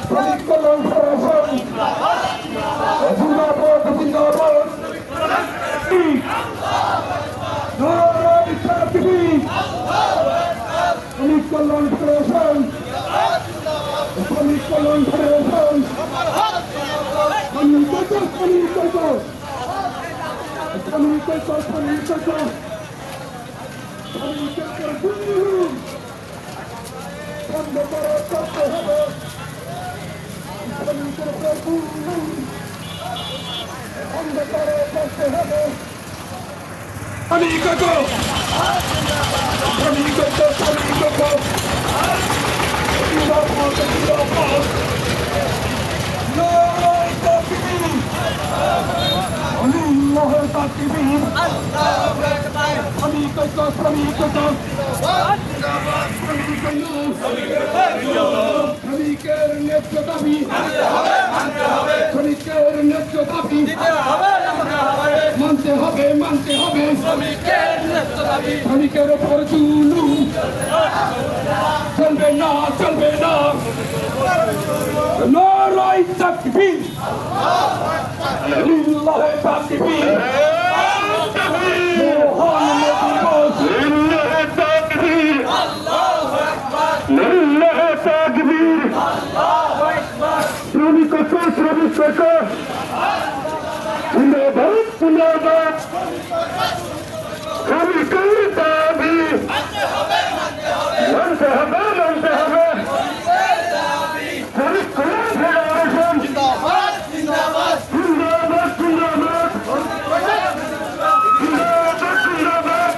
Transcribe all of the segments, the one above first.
শ্রমিক কল্যাণ ফেডারেশন জিন্দাবাদ জিন্দাবাদ। শ্রমিক কল্যাণ ফেডারেশন শ্রমিক কল্যাণ ফেডারেশন শ্রমিকের ন্যায্য দাবি শ্রমিকের ন্যায্য দাবি মানতে হবে মানতে হবে শ্রমিকের ওপর জুলুম চলবে না চলবে না। নারায়ে তাকবীর লিল্লাহি তাকবীর জিন্দাবাদ জিন্দাবাদ শ্রমিকের দাবি মানতে হবে মানতে হবে শ্রমিক কল্যাণ ফেডারেশন জিন্দাবাদ জিন্দাবাদ জিন্দাবাদ জিন্দাবাদ জিন্দাবাদ জিন্দাবাদ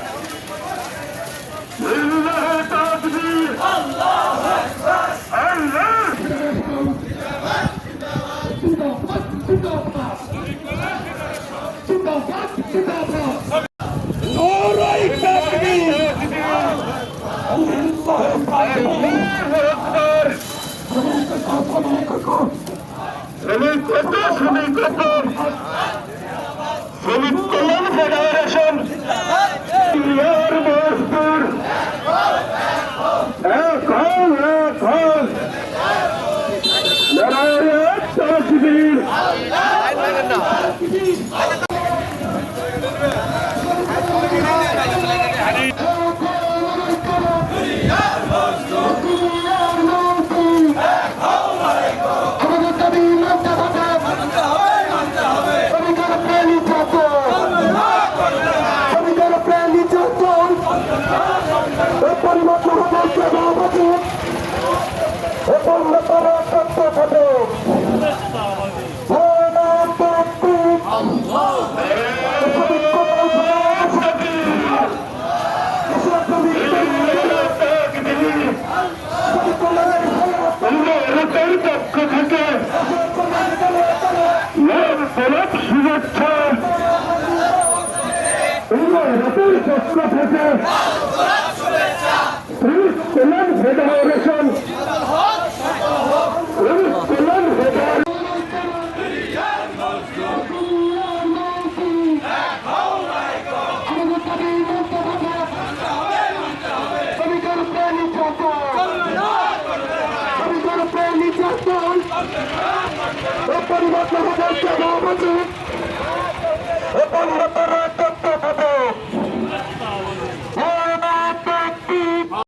লিল্লাহি তাকবীর আল্লাহু আকবার আল্লাহ নারায়ে তাকবীর শ্রমিক কল্যাণ ফেডারেশন নারায়ে তাকবীর কল্যাণ ফেডারেশন কল্যাণ ফেডারেশন